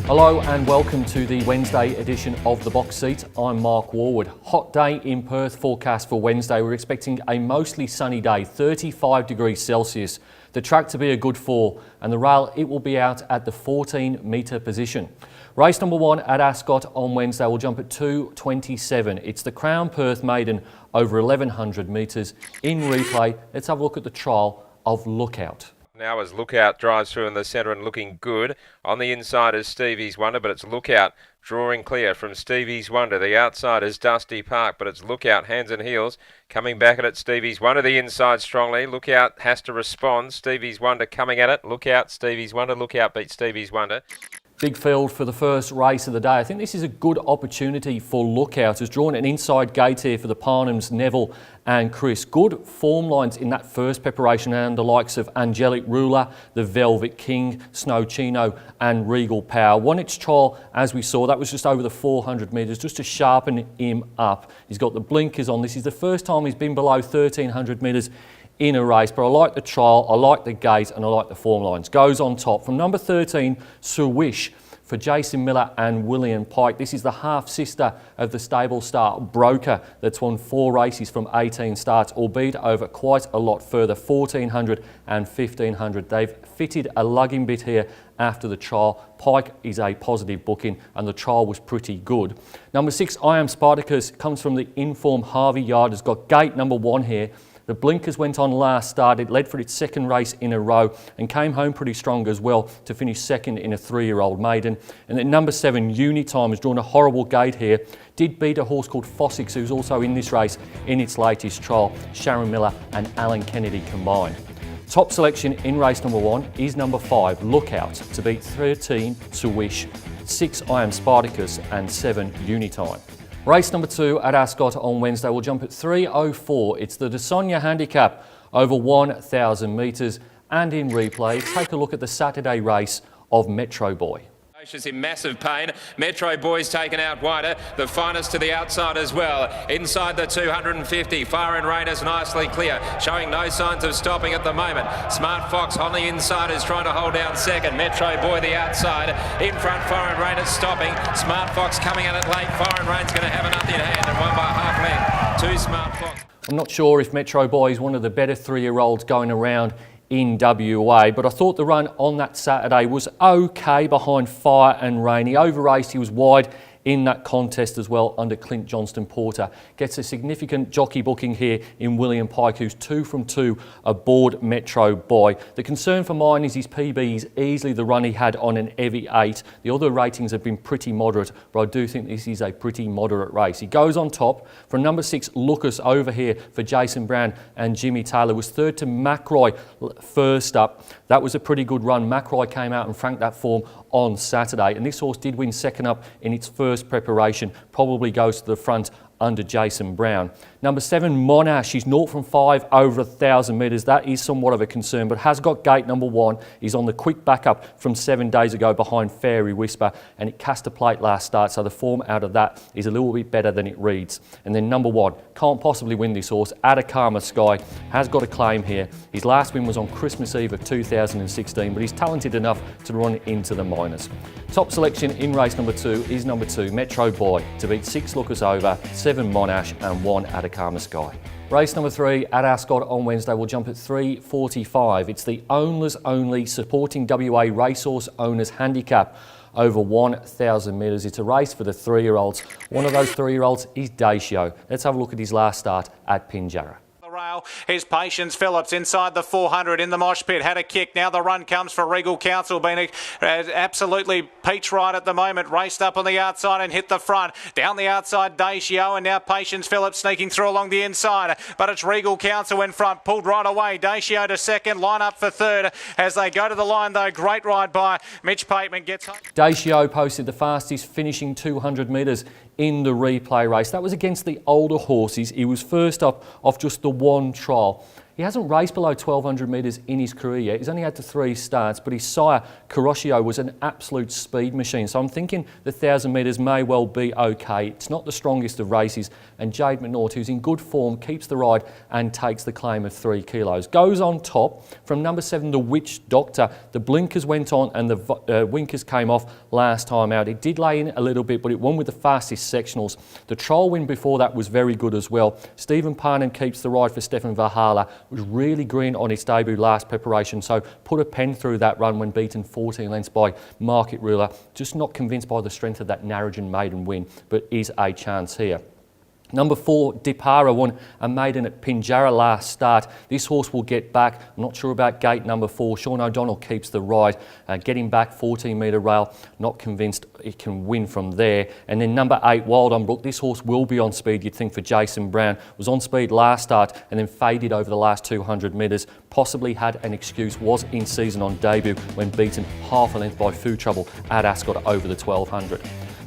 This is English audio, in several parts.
Hello and welcome to the Wednesday edition of The Box Seat. I'm Mark Warwood. Hot day in Perth forecast for Wednesday. We're expecting a mostly sunny day, 35 degrees Celsius. The track to be a good 4 and the rail, it will be out at the 14 metre position. Race number 1 at Ascot on Wednesday will jump at 2:27. It's the Crown Perth Maiden over 1100 metres. In replay, let's have a look at the trial of Lookout. Now as Lookout drives through in the centre and looking good. On the inside is Stevie's Wonder, but it's Lookout drawing clear from Stevie's Wonder. The outside is Dusty Park, but it's Lookout, hands and heels, coming back at it. Stevie's Wonder, the inside strongly. Lookout has to respond. Stevie's Wonder coming at it. Lookout, Stevie's Wonder. Lookout beats Stevie's Wonder. Big field for the first race of the day. I think this is a good opportunity for Lookout. Has drawn an inside gate here for the Parnhams, Neville and Chris. Good form lines in that first preparation and the likes of Angelic Ruler, the Velvet King, Snow Chino and Regal Power. Won its trial, as we saw, that was just over the 400 metres, just to sharpen him up. He's got the blinkers on. This is the first time he's been below 1300 metres in a race, but I like the trial, I like the gate and I like the form lines. Goes on top from number 13, Swish, for Jason Miller and William Pike. This is the half-sister of the stable star Broker that's won 4 races from 18 starts, albeit over quite a lot further, 1400 and 1500. They've fitted a lugging bit here after the trial. Pike is a positive booking and the trial was pretty good. Number 6, I Am Spartacus, comes from the informed Harvey Yard, has got gate number 1 here. The blinkers went on last start. It led for its second race in a row and came home pretty strong as well to finish second in a 3-year-old maiden. And then number 7, Unitime, has drawn a horrible gate here. Did beat a horse called Fossix, who's also in this race in its latest trial. Sharon Miller and Alan Kennedy combined. Top selection in race number 1 is number 5, Lookout, to beat 13, Swish, 6, I Am Spartacus and 7, Unitime. Race number 2 at Ascot on Wednesday will jump at 3:04. It's the De Sonia Handicap over 1,000 metres. And in replay, take a look at the Saturday race of Metro Boy. Is in massive pain. Metro Boy's taken out wider. The finest to the outside as well. Inside the 250. Fire and Rain is nicely clear, showing no signs of stopping at the moment. Smart Fox on the inside is trying to hold down second. Metro Boy the outside. In front, Fire and Rain is stopping. Smart Fox coming at it late. Fire and Rain's going to have enough in hand and won by half length. 2 Smart Fox. I'm not sure if Metro Boy is one of the better 3-year-olds going around in WA, but I thought the run on that Saturday was okay behind Fire and Rain. He over-raced, he was wide in that contest as well under Clint Johnston Porter. Gets a significant jockey booking here in William Pike, who's 2 from 2 aboard Metro Boy. The concern for mine is his PB is easily the run he had on an Evie 8. The other ratings have been pretty moderate, but I do think this is a pretty moderate race. He goes on top from number 6, Lucas, over here for Jason Brown and Jimmy Taylor. Was third to McRoy first up. That was a pretty good run. McRoy came out and franked that form on Saturday, and this horse did win second up in its first preparation. Probably goes to the front under Jason Brown. Number 7, Monash, he's 0 from 5 over 1,000 metres. That is somewhat of a concern, but has got gate number 1. He's on the quick backup from 7 days ago behind Fairy Whisper, and it cast a plate last start, so the form out of that is a little bit better than it reads. And then number 1, can't possibly win this horse, Atacama Sky, has got a claim here. His last win was on Christmas Eve of 2016, but he's talented enough to run into the minors. Top selection in race number 2 is number 2, Metro Boy, to beat 6 Lookers Over, 7 Monash and 1 Atacama Sky. Race number 3 at Ascot on Wednesday will jump at 3:45. It's the Owners Only Supporting WA Racehorse Owners Handicap over 1,000 metres. It's a race for the 3-year-olds. One of those 3-year-olds is Dacio. Let's have a look at his last start at Pinjarra. Here's Patience Phillips inside the 400 in the mosh pit. Had a kick. Now the run comes for Regal Council. Been absolutely peach right at the moment. Raced up on the outside and hit the front. Down the outside, Dacio, and now Patience Phillips sneaking through along the inside. But it's Regal Council in front. Pulled right away. Dacio to second. Line up for third. As they go to the line though, great ride by Mitch Pateman. Gets home. Dacio posted the fastest finishing 200 metres in the replay race. That was against the older horses. He was first up off just the 1 trial. He hasn't raced below 1,200 metres in his career yet. He's only had the 3 starts, but his sire, Kuroshio, was an absolute speed machine. So I'm thinking the 1,000 metres may well be okay. It's not the strongest of races, and Jade McNaught, who's in good form, keeps the ride and takes the claim of 3 kilos. Goes on top from number 7, the Witch Doctor. The blinkers went on and the winkers came off last time out. It did lay in a little bit, but it won with the fastest sectionals. The trial win before that was very good as well. Stephen Parnham keeps the ride for Stefan Valhalla. Was really green on its debut last preparation, so put a pen through that run when beaten 14 lengths by Market Ruler. Just not convinced by the strength of that Narrogin maiden win, but is a chance here. Number 4, Dipara, won a maiden at Pinjarra last start. This horse will get back. I'm not sure about gate number 4. Sean O'Donnell keeps the ride. Getting back 14 metre rail. Not convinced it can win from there. And then number 8, Wild on Brook. This horse will be on speed, you'd think, for Jason Brown. Was on speed last start and then faded over the last 200 metres. Possibly had an excuse. Was in season on debut when beaten half a length by Food Trouble at Ascot over the 1200.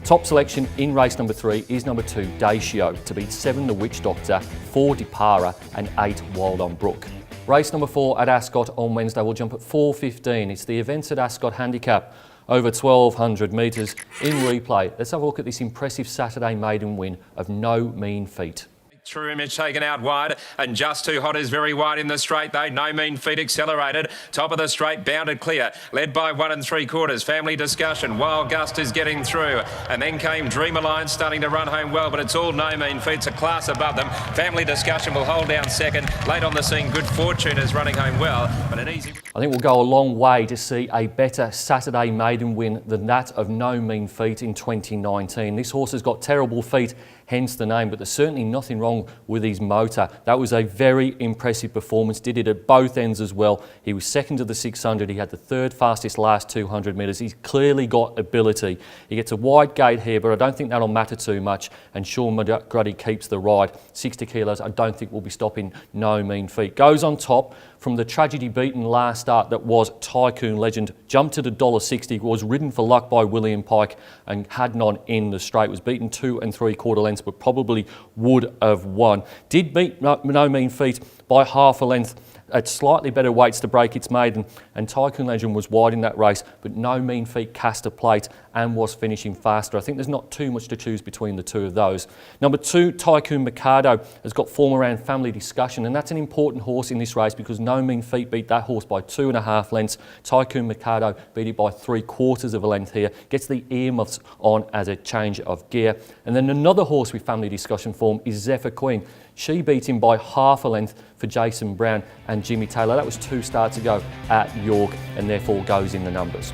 Top selection in race number 3 is number 2, Dacio, to beat 7, the Witch Doctor, 4, Dipara and 8, Wild on Brook. Race number 4 at Ascot on Wednesday will jump at 4:15. It's the Events at Ascot handicap over 1,200 metres in replay. Let's have a look at this impressive Saturday maiden win of No Mean Feat. True Image taken out wide, and Just Too Hot is very wide in the straight though. No Mean Feet accelerated. Top of the straight, Bounded Clear, led by 1 3/4. Family Discussion, Wild Gust is getting through, and then came Dream Alliance starting to run home well, but it's all No Mean Feet's a class above them. Family Discussion will hold down second. Late on the scene, Good Fortune is running home well, but an easy... I think we'll go a long way to see a better Saturday maiden win than that of No Mean Feat in 2019. This horse has got terrible feet, hence the name, but there's certainly nothing wrong with his motor. That was a very impressive performance, did it at both ends as well. He was second to the 600, he had the 3rd fastest last 200 metres. He's clearly got ability. He gets a wide gate here, but I don't think that'll matter too much, and Sean McGruddy keeps the ride. 60 kilos, I don't think we'll be stopping No Mean Feat. Goes on top from the tragedy beaten last start that was Tycoon Legend. Jumped at $1.60, was ridden for luck by William Pike and had none in the straight. Was beaten 2 3/4 lengths, but probably would have won. Did beat No Mean Feat by half a length at slightly better weights to break its maiden, and Tycoon Legend was wide in that race, but No Mean Feat cast a plate and was finishing faster. I think there's not too much to choose between the two of those. Number 2, Tycoon Mikado, has got form around Family Discussion, and that's an important horse in this race because No Mean Feat beat that horse by 2.5 lengths. Tycoon Mikado beat it by 3/4 of a length here. Gets the earmuffs on as a change of gear. And then another horse with Family Discussion form is Zephyr Queen. She beat him by half a length for Jason Brown and Jimmy Taylor. That was 2 starts ago at York, and therefore goes in the numbers.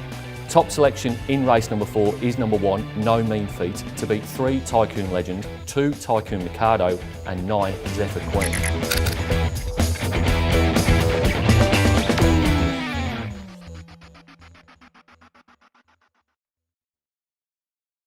Top selection in race number 4 is number 1, No Mean Feat, to beat 3, Tycoon Legend, 2, Tycoon Mikado and 9, Zephyr Queen.